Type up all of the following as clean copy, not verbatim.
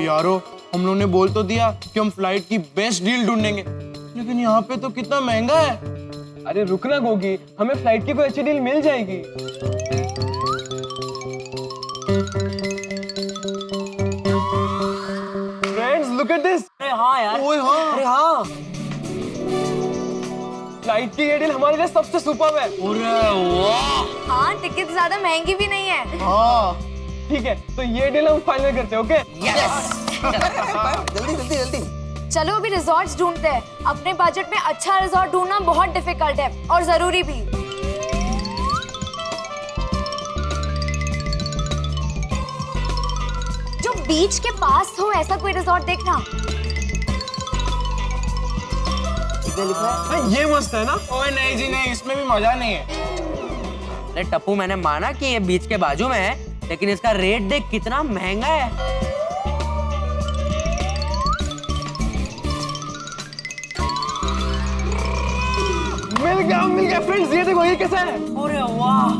यारो, हम लोगों ने बोल तो दिया कि हम फ्लाइट की बेस्ट डील ढूंढेंगे, लेकिन यहाँ पे तो कितना महंगा है। अरे रुकना गोगी, हमें फ्लाइट की कोई अच्छी डील मिल जाएगी। Friends look at this. अरे हाँ यार, ओए हाँ, अरे हाँ, फ्लाइट की ये डील हमारे लिए सबसे सुपर्ब है। अरे वाह, हाँ, टिकट ज्यादा महंगी भी नहीं है। हाँ। ठीक है, तो ये डील हम फाइनल करते हैं, ओके? जल्दी जल्दी जल्दी। चलो अभी रिजॉर्ट्स ढूंढते हैं। अपने बजट में अच्छा रिजॉर्ट ढूंढना बहुत डिफिकल्ट है और जरूरी भी। जो बीच के पास हो ऐसा कोई रिजॉर्ट देखना। ये मस्त है ना? ओए नहीं जी नहीं, इसमें भी मजा नहीं है। अरे टप्पू, मैंने माना कि ये बीच के बाजू में है, लेकिन इसका रेट देख कितना महंगा है। मिल गया फ्रेंड्स, ये देखो ये कैसा है? अरे वाह,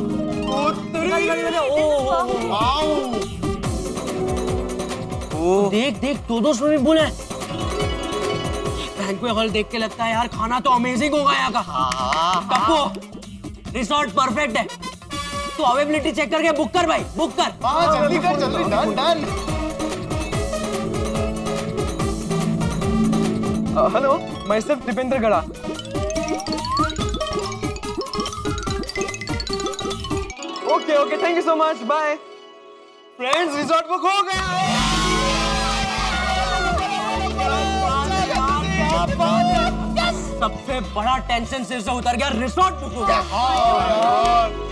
देख देख, दो स्विमिंग पूल है। बैंक्वेट हॉल देख के लगता है यार खाना तो अमेजिंग होगा यहाँ का। टप्पू, रिसोर्ट परफेक्ट है। तो अवेलेबिलिटी चेक करके बुक कर भाई, बुक कर। हाँ जल्दी कर, जल्दी, done done. Hello, myself Dipendra Gada. Okay okay, thank you so much, bye. Friends resort book हो गया। सबसे बड़ा टेंशन सिर से उतर गया, रिसोर्ट बुक हो गया।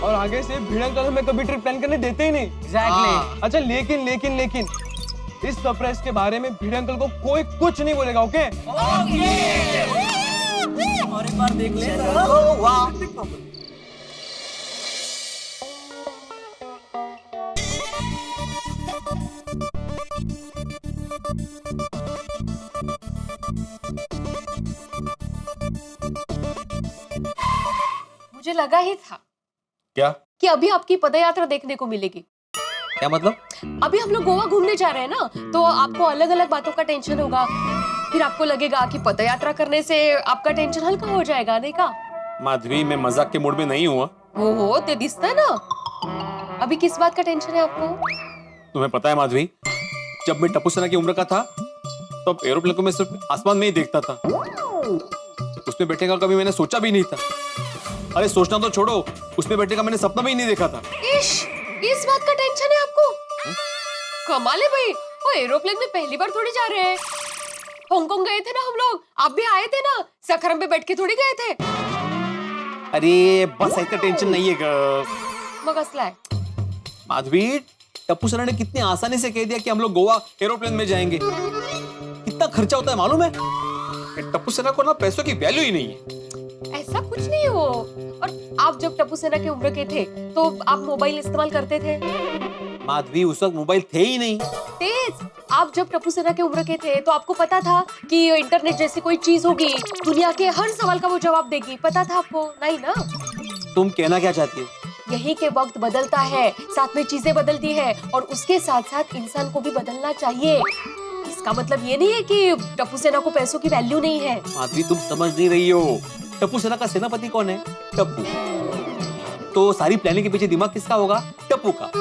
और आगे से भिड़ अंकल हमें कभी ट्रिप प्लान करने देते ही नहीं। एग्जैक्टली। अच्छा लेकिन इस सरप्राइज के बारे में भिड़ अंकल को कोई कुछ नहीं बोलेगा, ओके? और एक बार देख ले। मुझे लगा ही था क्या? कि अभी आपकी पदयात्रा देखने को मिलेगी। क्या मतलब? अभी हम लोग गोवा घूमने जा रहे हैं ना, तो आपको अलग अलग बातों का टेंशन होगा। फिर आपको लगेगा कि पदयात्रा करने से आपका टेंशन हल्का हो जाएगा, नहीं का? माधवी, मैं मजाक के मूड में नहीं हुआ। हो ते दिसता है ना। अभी किस बात का टेंशन है आपको? तुम्हें पता है माधवी, जब मैं टप्पू सेना की उम्र का था तब एरोप्लेन को मैं सिर्फ आसमान में ही देखता था। उसमें बैठने का कभी मैंने सोचा भी नहीं था। अरे सोचना तो छोड़ो, उसमें बैठने का मैंने सपना भी नहीं देखा था। इस बात का टेंशन है आपको? कमाल है भाई, वो एरोप्लेन में पहली बार थोड़ी जा रहे हैं। हांगकांग गए थे ना हम लोग, आप भी आए थे ना, सखरम पे बैठ के थोड़ी गए थे। अरे बस ऐसा टेंशन नहीं है मग असला है। माधवी, टप्पू सेना ने कितनी आसानी से कह दिया कि हम लोग गोवा एरोप्लेन में जाएंगे। कितना खर्चा होता है मालूम है? टप्पू सेना को ना पैसों की वैल्यू ही नहीं है। ऐसा कुछ नहीं हो। और आप जब टप्पू सेना की उम्र के थे तो आप मोबाइल इस्तेमाल करते थे? माधवी, उस वक्त मोबाइल थे ही नहीं। तेज, आप जब टप्पू सेना की उम्र के थे तो आपको पता था कि इंटरनेट जैसी कोई चीज होगी, दुनिया के हर सवाल का वो जवाब देगी, पता था आपको? नहीं ना? तुम कहना क्या चाहती हो? यही के वक्त बदलता है, साथ में चीजें बदलती है, और उसके साथ साथ इंसान को भी बदलना चाहिए। इसका मतलब ये नहीं है कि टप्पू सेना को पैसों की वैल्यू नहीं है। माधवी, तुम समझ नहीं रही हो। टप्पू सेना का सेनापति कौन है? टप्पू। तो सारी प्लानिंग के पीछे दिमाग किसका होगा? टप्पू का।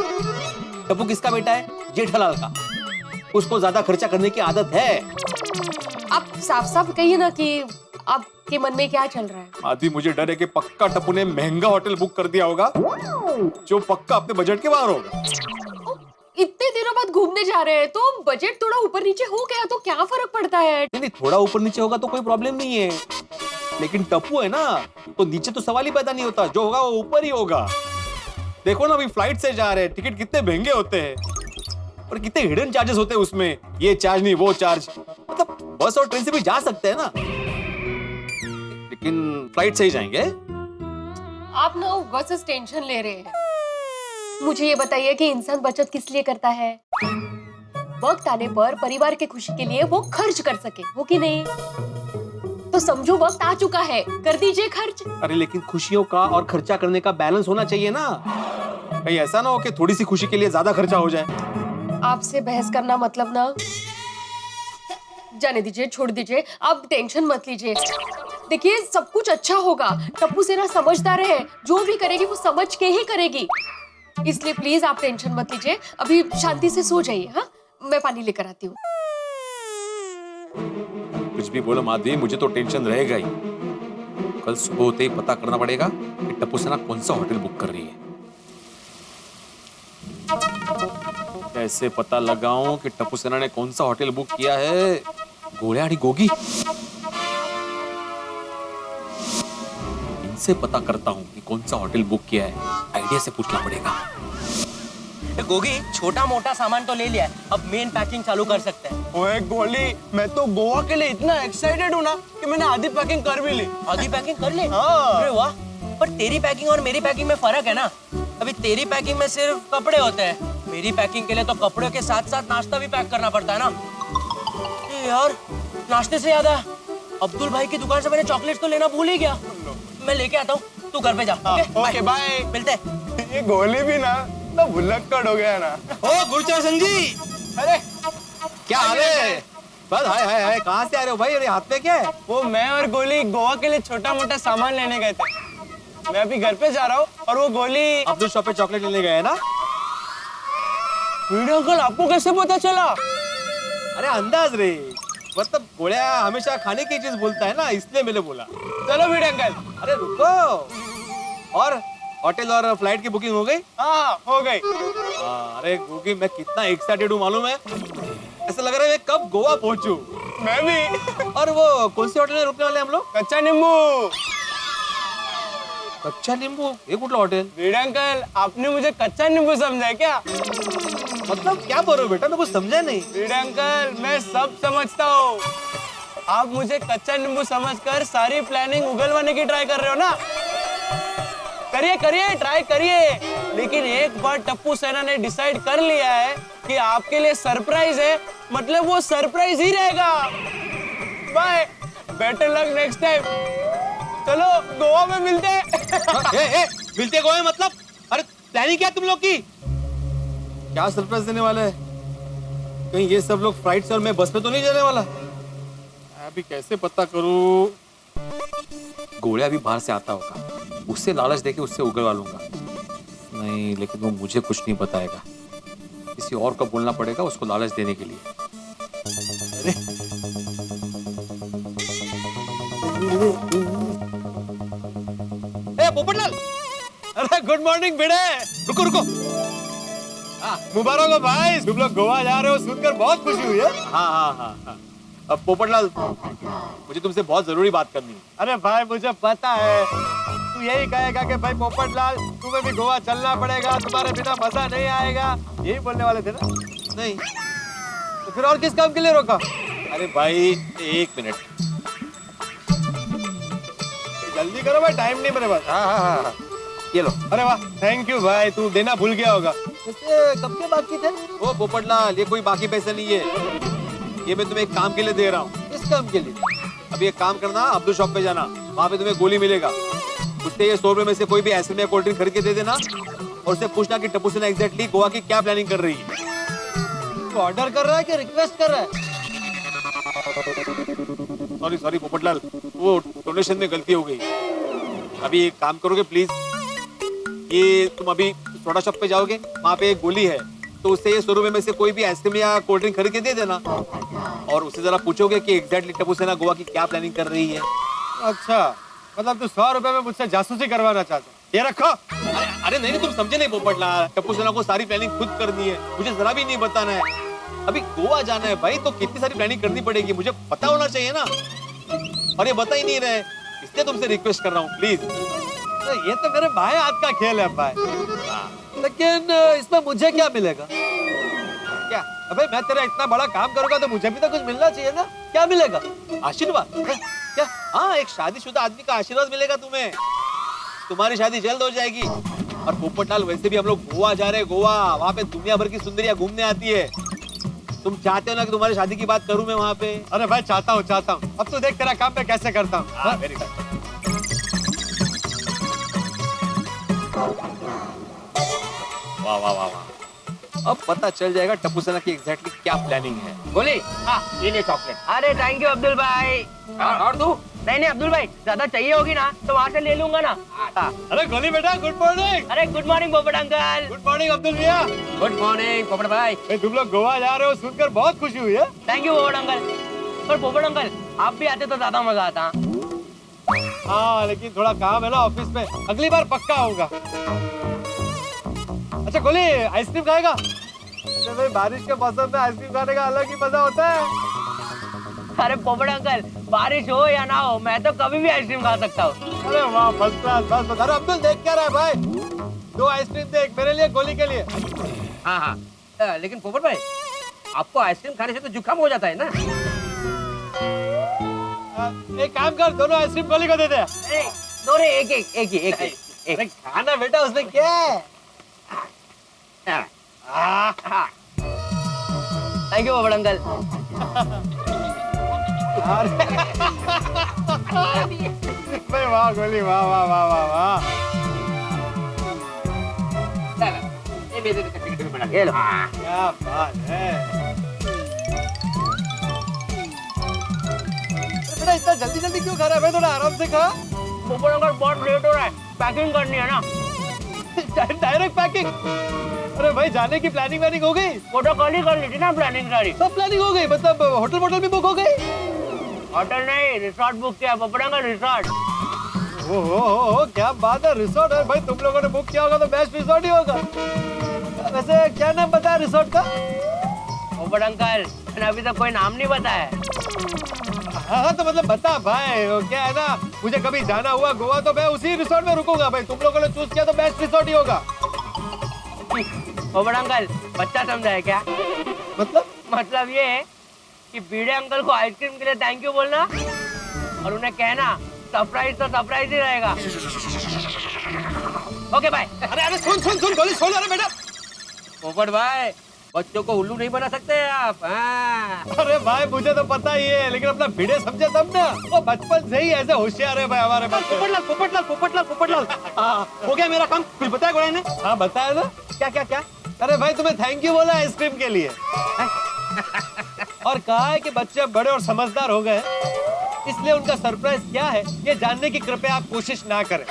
टप्पू किसका बेटा है? जेठालाल का। उसको ज्यादा खर्चा करने की आदत है। आप साफ साफ कहिए ना कि आपके मन में क्या चल रहा है। माधवी, मुझे डर है कि पक्का टप्पू ने महंगा होटल बुक कर दिया होगा जो पक्का अपने बजट के बाहर होगा। इतने दिनों बाद घूमने जा रहे हैं तो बजट थोड़ा ऊपर नीचे हो गया तो क्या फर्क पड़ता है? नहीं, थोड़ा ऊपर नीचे होगा तो कोई प्रॉब्लम नहीं है, लेकिन टप्पू है ना, तो नीचे तो सवाल ही पैदा नहीं होता। जो होगा वो ऊपर ही होगा। देखो ना, अभी फ्लाइट से जा रहे हैं, टिकट कितने महंगे होते हैं और कितने हिडन चार्जेस होते हैं उसमें। ये चार्ज नहीं, वो चार्ज। मतलब बस और ट्रेन से भी जा सकते हैं ना, लेकिन फ्लाइट से ही जाएंगे। आप ना बस टेंशन ले रहे हैं। मुझे ये बताइए कि इंसान बचत किस लिए करता है? वक्त आने पर परिवार की खुशी के लिए वो खर्च कर सके, हो कि नहीं? तो समझो वक्त आ चुका है, कर दीजिए खर्च। अरे लेकिन खुशियों का और खर्चा करने का बैलेंस होना चाहिए ना। कहीं ऐसा ना हो कि थोड़ी सी खुशी के लिए ज्यादा खर्चा हो जाए। आपसे बहस करना मतलब ना जाने दीजिए, छोड़ दीजिए, आप टेंशन मत लीजिए। देखिए सब कुछ अच्छा होगा। टप्पू सेना समझदार है, जो भी करेगी वो समझ के ही करेगी। इसलिए प्लीज आप टेंशन मत लीजिए, अभी शांति से सो जाइए। हाँ, मैं पानी लेकर आती हूँ। कुछ भी बोलो माधवी, मुझे तो टेंशन रहेगा ही। कल सुबह होते ही पता करना पड़ेगा कि टप्पू सेना कौन सा होटल बुक कर रही है। कैसे पता लगाऊं कि टप्पू सेना ने कौन सा होटल बुक किया है? गोलियाड़ी गोगी, इनसे पता करता हूं कि कौन सा होटल बुक किया है। आइडिया से पूछना पड़ेगा। गोगी, छोटा मोटा सामान तो ले लिया है, अब मेन पैकिंग चालू कर सकते हैं। ओए गोली, मैं तो गोवा के लिए इतना एक्साइटेड हूँ ना कि मैंने आधी पैकिंग कर भी ली। आधी पैकिंग कर ली? हाँ। अरे वाह, पर तेरी पैकिंग और मेरी पैकिंग में फर्क है ना। अभी तेरी पैकिंग में सिर्फ कपड़े होते हैं, मेरी पैकिंग के लिए तो कपड़ों के साथ साथ नाश्ता भी पैक करना पड़ता है ना। यार, नाश्ते से याद है, अब्दुल भाई की दुकान से मैंने चॉकलेट तो लेना भूल ही गया। मैं लेके आता हूँ, तू घर पे जा। Okay bye. मिलते। ये गोली भी ना तो भुलक्कड़ हो गया ना। ओ गुरचरण जी, अरे क्या हाल है? बस हाय हाय हाय, कहाँ से आ रहे हो भाई? अरे हाथ में क्या है? वो मैं और गोली गोवा के लिए छोटा मोटा सामान लेने गए थे। मैं अभी घर पे जा रहा हूँ और वो गोली अब्दुल शॉप पे चॉकलेट लेने गए ना? वीडियो कॉल आपको कैसे पता चला? अरे अंदाज रे, मतलब गोलिया हमेशा खाने की चीज बोलता है ना, इसलिए मैंने बोला। चलो वीडियो अंकल। अरे रुको, और होटल और फ्लाइट की बुकिंग हो गई? हाँ हो गई। अरे गोगी, मैं कितना एक्साइटेड हूँ मालूम है? ऐसा लग रहा है मैं कब गोवा पहुंचूं। मैं भी। और वो कौन सी होटल में रुकने वाले हम लोग? कच्चा नींबू। कच्चा नींबू? ये कुठला होटल? वीडियो अंकल, आपने मुझे कच्चा नींबू समझा है क्या? मतलब क्या बोल रहे हो बेटा, मैं कुछ समझा नहीं। वीडियो अंकल, मैं सब समझता हूँ। आप मुझे कच्चा नींबू समझकर सारी प्लानिंग उगलवाने की ट्राई कर रहे हो ना? करिए करिए, ट्राई करिए, लेकिन एक बार टप्पू सेना ने डिसाइड कर लिया है कि आपके लिए सरप्राइज है, मतलब वो सरप्राइज ही रहेगा। Bye, better luck next time. चलो गोवा में मिलते हैं। मिलते गोवा में मतलब? अरे प्लानिंग क्या तुम लोग की? क्या सरप्राइज देने वाला है? कहीं ये सब लोग फ्लाइट से और मैं बस में तो नहीं जाने वाला? अभी कैसे पता करूं? गोलिया भी बाहर से आता होगा, उससे लालच देके उससे उगलवा लूंगा। नहीं, लेकिन वो मुझे कुछ नहीं बताएगा। किसी और को बोलना पड़ेगा उसको लालच देने के लिए। अरे पोपटलाल, अरे गुड मॉर्निंग बेटे। रुको रुको, मुबारक हो भाई, तुम लोग गोवा जा रहे हो सुनकर बहुत खुशी हुई है। हाँ। अब पोपटलाल, मुझे तुमसे बहुत जरूरी बात करनी है। अरे भाई मुझे पता है तू यही कहेगा कि भाई पोपटलाल तुम्हें भी गोवा चलना पड़ेगा, तुम्हारे बिना मजा नहीं आएगा, यही बोलने वाले थे ना? नहीं तो फिर और किस काम के लिए रोका? अरे भाई एक मिनट, जल्दी करो भाई, टाइम नहीं मेरे पास। हाँ, ये लो। अरे वाह, थैंक यू भाई, तू देना भूल गया होगा। वैसे कब के बाकी थे? ओ पोपटलाल, ये कोई बाकी पैसे नहीं है, ये मैं तुम्हें एक काम के लिए दे रहा हूँ। किस काम के लिए? अभी एक काम करना, अब्दुल शॉप पे जाना, वहाँ पे तुम्हें गोली मिलेगा, उससे ये 100 रुपए में से कोई भी आइसक्रीम या कोल्ड ड्रिंक खरीद के दे देना और उससे पूछना कि टप्पू सेना एग्जैक्टली गोवा की क्या प्लानिंग कर रही है। तू ऑर्डर कर रहा है कि रिक्वेस्ट कर रहा है? सॉरी पोपटलाल, वो डोनेशन में गलती हो गई। अभी एक काम करोगे प्लीज, ये तुम अभी सोडा शॉप पे जाओगे, वहाँ पे एक गोली है, तो उससे ये 100 रुपए में से कोई भी आइसक्रीम या कोल्ड ड्रिंक खरीद के दे देना और उससे जरा पूछोगे कि एग्जैक्टली टप्पू सेना गोवा की क्या प्लानिंग कर रही है। अच्छा, मतलब तू 100 रुपए में मुझसे जासूसी करवाना चाहता है? ये रखो। अरे नहीं, तुम समझे नहीं पोपटलाल, टप्पू सेना को सारी प्लानिंग खुद करनी है, मुझे जरा भी नहीं बताना है। अभी गोवा जाना है भाई, तो कितनी सारी प्लानिंग करनी पड़ेगी, मुझे पता होना चाहिए ना, और ये बता ही नहीं रहे, इसलिए तुमसे रिक्वेस्ट कर रहा हूँ प्लीज। ये तो मेरे भाई हाथ का खेल है भाई, लेकिन इसमें मुझे क्या मिलेगा? क्या? अबे मैं तेरा इतना बड़ा काम करूंगा तो मुझे भी तो कुछ मिलना चाहिए ना? क्या मिलेगा? आशीर्वाद? क्या? हाँ, एक शादीशुदा आदमी का आशीर्वाद मिलेगा तुम्हें, तुम्हारी शादी जल्द हो जाएगी। और पोपटलाल, वैसे भी हम लोग गोवा जा रहे हैं, गोवा, वहाँ पे दुनिया भर की सुंदरियां घूमने आती है। तुम चाहते हो ना कि तुम्हारी शादी की बात करूं मैं वहाँ पे? अरे भाई चाहता हूँ। अब तो देख तेरा काम मैं कैसे करता हूँ। Very good. वाह वाह वाह वाह, अब पता चल जाएगा टप्पू सेना की एग्जैक्टली क्या प्लानिंग है। बोली हाँ ये ले चॉकलेट। अरे थैंक यू अब्दुल भाई। और तू? नहीं अब्दुल भाई ज्यादा चाहिए होगी ना तो वहाँ से ले लूंगा ना। हाँ। अरे गोली बेटा गुड मॉर्निंग। अरे गुड मॉर्निंग पोपट अंकल। गुड मॉर्निंग अब्दुल भैया। गुड मॉर्निंग पोपट भाई। तुम लोग गोवा जा रहे हो सुनकर बहुत खुशी हुई है। थैंक यू पोपट अंकल। पर पोपट अंकल आप भी आते तो ज्यादा मजा आता। हाँ लेकिन थोड़ा काम है ना ऑफिस में, अगली बार पक्का होगा। अच्छा गोली आइसक्रीम खाएगा? अरे भाई बारिश के मौसम में आइसक्रीम खाने का अलग ही मजा होता है। अरे पोपट अंकल बारिश हो या ना हो मैं तो कभी भी आइसक्रीम खा सकता हूँ। अरे वाह फर्स्ट क्लास बस। अरे अब्दुल देख क्या रहा है भाई? 2 आइसक्रीम दे, एक मेरे लिए गोली के लिए। हाँ हाँ लेकिन पोपट भाई आपको आइसक्रीम खाने से तो जुकाम हो जाता है ना। एक काम कर दोनों आइसक्रीम गोली को दे दे। दोनों एक। अरे खाना बेटा उसमें क्या है? थैंक यू पोपट अंकल। भाई वाह गोली वाह वाह वाह वाह वाह। ये लो। क्या बात है बेटा, इतना जल्दी जल्दी क्यों खा रहा है भाई? थोड़ा आराम से खा। पोपट अंकल बहुत लेट हो रहा है पैकिंग करनी है ना। Direct packing? अरे भाई जाने की प्लानिंग व्लानिंग हो गई? वो तो कल ही कर ली थी ना प्लानिंग सारी। सब प्लानिंग हो गई? मतलब होटल वोटल भी बुक हो गई? होटल नहीं रिसोर्ट बुक किया पोपट अंकल रिसोर्ट। ओहो क्या बात है, रिसोर्ट है भाई। तुम लोगों ने बुक किया होगा तो बेस्ट रिसोर्ट ही होगा। वैसे क्या नाम बताया रिसोर्ट का? पोपट अंकल मैंने अभी तक कोई नाम नहीं बताया। हाँ तो मतलब बता भाई। वो क्या है ना, मुझे कभी जाना हुआ गोवा तो मैं उसी रिसोर्ट में रुकूंगा भाई। तुम लोगों ने चूज किया तो बेस्ट रिसोर्ट ही होगा। पोपट अंकल बच्चा समझा है क्या? मतलब ये है कि बीड़े अंकल को आइसक्रीम के लिए थैंक यू बोलना और उन्हें कहना सरप्राइज तो सरप्राइज ही रहेगा। Okay bye. अरे सुन गोली सुन। अरे बेटा पोपट भाई बच्चों को उल्लू नहीं बना सकते आप। हाँ। अरे भाई मुझे तो पता ही है, लेकिन अपना भिड़े समझे तब ना। वो बचपन से ही ऐसे होशियार है भाई हमारे बच्चे। पोपटलाल हो गया मेरा काम। कुछ बताया गोलाई ने? हाँ बताया ना। क्या? अरे भाई तुम्हें थैंक यू बोला आइसक्रीम के लिए। और कहा है कि बच्चे बड़े और समझदार हो गए, इसलिए उनका सरप्राइज क्या है ये जानने की कृपया आप कोशिश ना करें।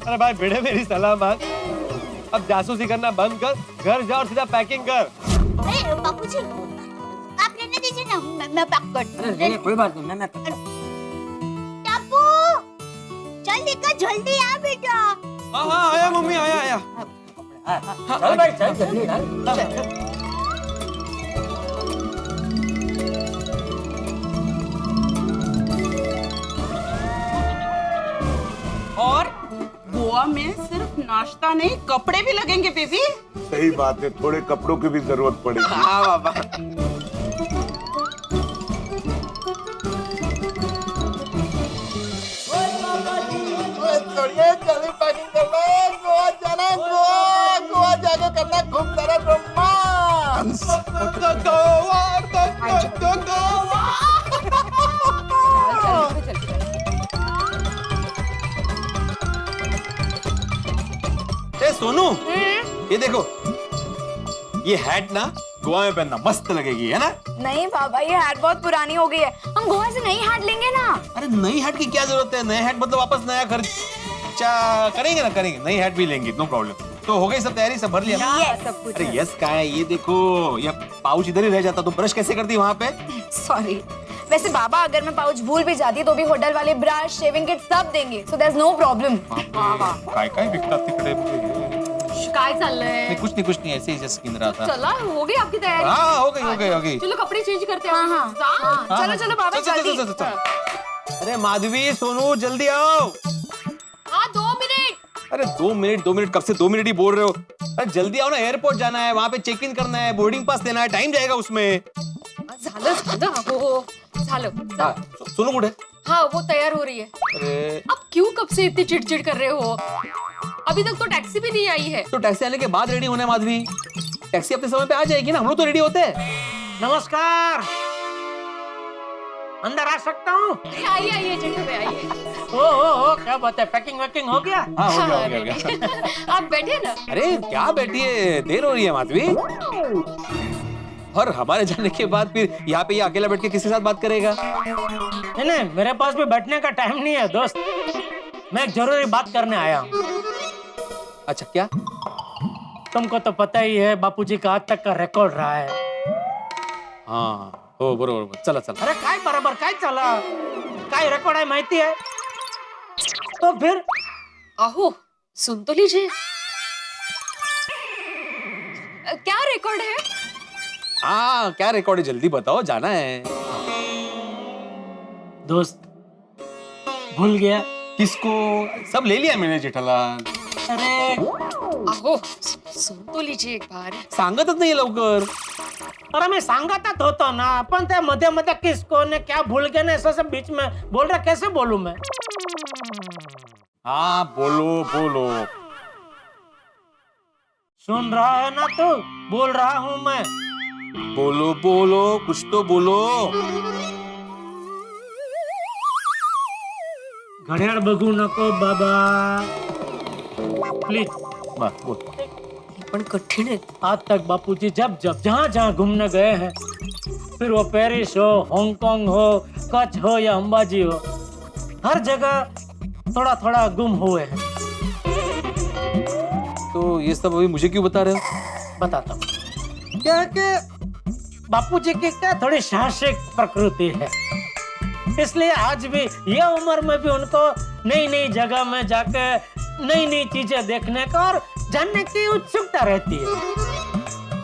अरे भाई भिड़े मेरी सलाह मान, अब जासूसी करना बंद कर, घर जा और सीधा पैकिंग कर। अरे बापूजी आप रहने दीजिए ना, मैं पैक करती हूँ। कोई बात नहीं मैं टप्पू जल्दी कर, जल्दी आ बेटा। हाँ आया मम्मी आया। चल भाई चल जल्दी डाल। और गोवा में सिर्फ नाश्ता नहीं कपड़े भी लगेंगे बेबी। सही बात है, थोड़े कपड़ों की भी जरूरत पड़ेगी। हाँ बाबा। गोवा जाके करना खूब सारा रोमांस। सोनू ये देखो, ये हैट ना गोवा में पहनना मस्त लगेगी है ना? नहीं बाबा ये हैट बहुत पुरानी हो गई है, हम गोवा से नई हैट लेंगे ना। अरे नई हैट की क्या जरूरत है? नया हैट मतलब वापस नया खर्चा करेंगे ना, करेंगे। नई हैट भी लेंगे, नो प्रॉब्लम। तो हो गई सब तैयारी, सब भर लिया? सब कुछ। अरे यस का है, ये देखो ये पाउच इधर ही रह जाता, तो ब्रश कैसे करती वहाँ पे? सॉरी। वैसे बाबा अगर मैं पाउच भूल भी जाती तो भी होटल वाले ब्रश शेविंग किट सब देंगे, so there is no problem. काय बिकता तिकडे मुझे। काय चाललंय? नहीं कुछ नहीं ऐसे ही जस्ट गिन रहा था। चला हो गई आपकी तैयारी? हाँ हो गई। चलो कपड़े चेंज करते हैं। हाँ। चलो बाबा जल्दी। अरे माधवी सोनू जल्दी आओ। हाँ 2 मिनट। अरे 2 मिनट कब से 2 मिनट ही बोल रहे हो? अरे जल्दी आओ ना, एयरपोर्ट जाना है, वहाँ पे चेक इन करना है, बोर्डिंग पास देना है, टाइम जाएगा उसमें। झालं। सोनू कुठे? हाँ वो तैयार हो रही है। अरे अब क्यों कब से इतनी चिड़चिड़ कर रहे हो? अभी तक तो टैक्सी भी नहीं आई है। तो टैक्सी आने के बाद रेडी होना है माधवी। टैक्सी अपने समय पे आ जाएगी ना, हम लोग तो रेडी होते हैं। नमस्कार। अंदर आ सकता हूँ? आइए आइए जेठा भाई आइए। ओ क्या बात है, पैकिंग वैकिंग हो गया? हाँ हो गया, हो गया, हो गया। आप बैठे ना। अरे क्या बैठिए, देर हो रही है माधवी। और हमारे जाने के बाद फिर यहाँ पे ये अकेला बैठ के किसके साथ बात करेगा? नहीं, मेरे पास भी बैठने का टाइम नहीं है दोस्त। मैं एक जरूरी बात करने आया हूँ। अच्छा क्या? तुमको तो पता ही है बापूजी का आज तक का रिकॉर्ड रहा है। हाँ हो बरोबर, चला चला। अरे काय बराबर काय चला, काय रेकॉर्ड आहे माहिती है? तो फिर आहो सुन तो लीजिए। क्या रिकॉर्ड है? हाँ क्या रिकॉर्ड है, जल्दी बताओ, जाना है। दोस्त भूल गया। किसको? सब ले लिया मैंने जेठालाल। अरे आहो सुन तो लीजिए एक बार। सांगतच नाही लवकर। अरे मैं सांगतच होतो ना, पण त्या मध्ये मध्ये किसको ने क्या भूल गया ना, ऐसा सब बीच में बोल रहा, कैसे बोलूं मैं? हाँ बोलो बोलो। सुन रहा है ना तू? बोल रहा हूँ मैं। बोलो बोलो, कुछ तो बोलो। घड्याळ बघू नको बाबा प्लीज। बस बोल। पण कठीण है। आज तक बापूजी जब जब जहाँ जहाँ घूमने गए हैं, फिर वो पेरिस हो, हांगकांग हो, कच्छ हो या अंबाजी हो, हर जगह थोड़ा थोड़ा गुम हुए हैं। तो ये सब अभी मुझे क्यों बता रहे हो? बताता हूँ। क्या है कि बापूजी की क्या थोड़ी साहसिक प्रकृति है, इसलिए आज भी ये उम्र में भी उनको नई नई जगह में जाके नई नई चीजें देखने का और जानने की उत्सुकता रहती है।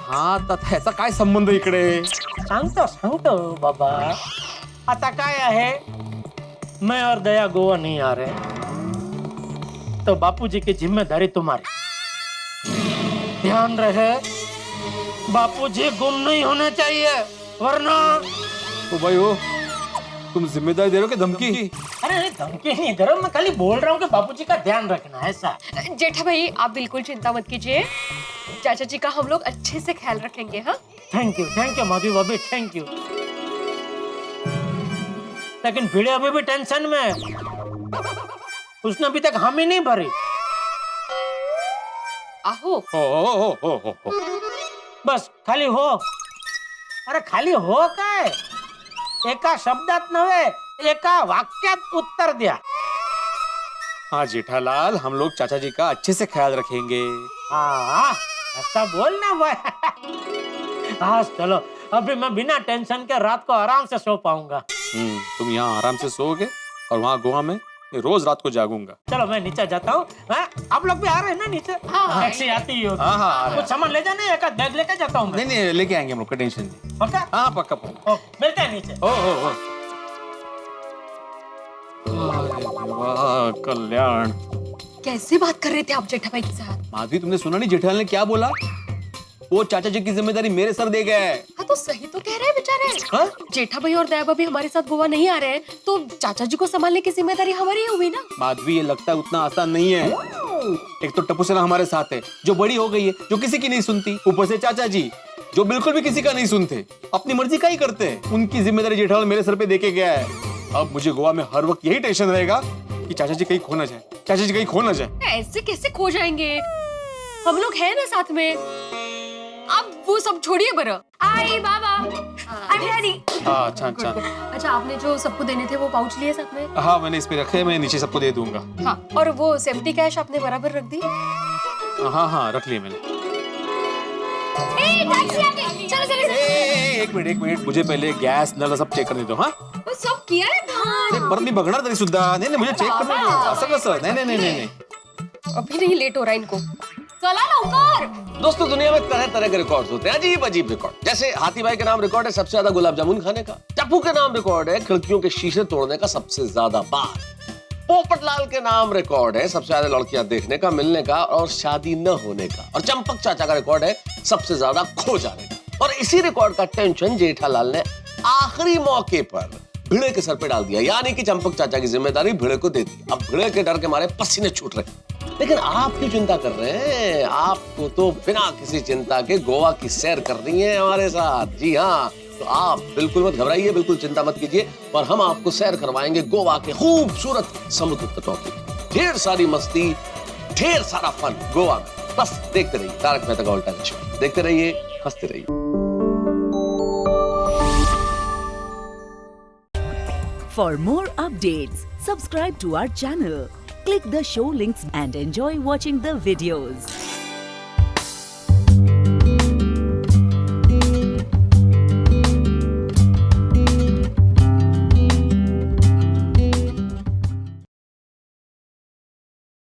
हाँ तर ह्याचा काय संबंध इकडे? सांगतो बाबा। आता काय आहे, मैं और दया गोवा नहीं आ रहे, तो बापूजी की जिम्मेदारी तुम्हारी। ध्यान रहे बापूजी गुम नहीं होने चाहिए, वरना। ओ भाई हो, तुम जिम्मेदारी दे रहे हो कि धमकी? अरे नहीं, धमकी नहीं दे रहा हूं, मैं खाली बोल रहा हूँ कि बापूजी का ध्यान रखना, ऐसा। जेठा भाई आप बिल्कुल चिंता मत कीजिए, चाचा जी का हम लोग अच्छे से ख्याल रखेंगे। हाँ थैंक यू माधवी भाभी, थैंक यू। लेकिन भिड़े अभी भी टेंशन में है, उसने अभी तक हामी नहीं भरी। आहो हो। बस खाली हो। अरे खाली हो काय, एका शब्दात नव्हे, एका वाक्यात उत्तर द्या। हाँ जेठालाल, हम लोग चाचा जी का अच्छे से ख्याल रखेंगे। हाँ ऐसा बोलना भाई। हाँ चलो, अभी मैं बिना टेंशन के रात को आराम से सो पाऊंगा। तुम यहाँ आराम से सोओगे और वहाँ गोवा में रोज रात को जागूंगा। चलो मैं नीचे जाता हूँ। आप लोग भी आ रहे हैं ना नीचे? हाँ। टैक्सी आती ही होगी। हाँ कुछ सामान ले जाना है, एक बैग लेके जाता हूँ मैं। नहीं लेके आएंगे हम लोग, टेंशन नहीं। पक्का? हाँ पक्का पक्का। मिलते हैं नीचे। ओ वाह कल्याण। कैसे बात कर रहे थे आप जेठा भाई के साथ? माधवी तुमने सुना नहीं जेठालाल ने क्या बोला? वो चाचा जी की जिम्मेदारी मेरे सर दे गए। हाँ तो सही तो कह रहे हैं बेचारे। हाँ? जेठा भाई और दया भाभी हमारे साथ गोवा नहीं आ रहे हैं, तो चाचा जी को संभालने की जिम्मेदारी हमारी हुई ना। माधवी ये लगता है उतना आसान नहीं है। एक तो टप्पू सेना हमारे साथ है, जो बड़ी हो गई है, जो किसी की नहीं सुनती, ऊपर से चाचा जी जो बिल्कुल भी किसी का नहीं सुनते, अपनी मर्जी का ही करते हैं। उनकी जिम्मेदारी जेठालाल मेरे सर पे देके गया है। अब मुझे गोवा में हर वक्त यही टेंशन रहेगा कि चाचा जी कहीं खो ना जाए, चाचा जी कहीं खो ना जाए। ऐसे कैसे खो जाएंगे, हम लोग हैं ना साथ में। आप वो सब छोड़िए बरा। आई बाबा अच्छा अच्छा। अच्छा आपने जो सबको देने थे वो पाउच लिए साथ में? हाँ मैंने इस पे रखे, मैं नीचे सबको दे दूंगा। हाँ और वो सेफ्टी कैश आपने बराबर रख दी? हाँ रख लिए मैंने। चलो चलो एक मिनिट मुझे पहले गॅस नळ सब चेक करने दो। हाँ वो सब किया है ना। बरं मी बघणार तरी सुद्धा। नाही मुझे चेक करने दो। असं कसं? नहीं अभी नहीं लेट हो रहा इनको, चला लवकर। दोस्तों दुनिया में तरह तरह के रिकॉर्ड्स होते हैं, अजीब अजीब रिकॉर्ड। जैसे हाथी भाई के नाम रिकॉर्ड है सबसे ज्यादा गुलाब जामुन खाने का, टप्पू के नाम रिकॉर्ड है खिड़कियों के शीशे तोड़ने का सबसे ज्यादा बार, पोपटलाल के नाम रिकॉर्ड है सबसे ज्यादा लड़कियां देखने का, मिलने का और शादी न होने का, और चंपक चाचा का रिकॉर्ड है सबसे ज्यादा खो जाने का। और इसी रिकॉर्ड का टेंशन जेठालाल ने आखिरी मौके पर भिड़े के सर पे डाल दिया, यानी कि चंपक चाचा की जिम्मेदारी भिड़े को दे दी। अब भिड़े के डर के मारे पसीने छूट रहे। लेकिन आप क्यों चिंता कर रहे हैं? आपको तो बिना किसी चिंता के गोवा की सैर करनी है हमारे साथ। जी हाँ, तो आप बिल्कुल मत घबराइए, बिल्कुल चिंता मत कीजिए और हम आपको सैर करवाएंगे गोवा के खूबसूरत समुद्र तटों की। ढेर सारी मस्ती, ढेर सारा फन गोवा में। बस देखते रहिए तारक मेहता का उल्टा चश्मा, देखते रहिए, हंसते रहिए। For more updates, subscribe to our channel, click the show links and enjoy watching the videos.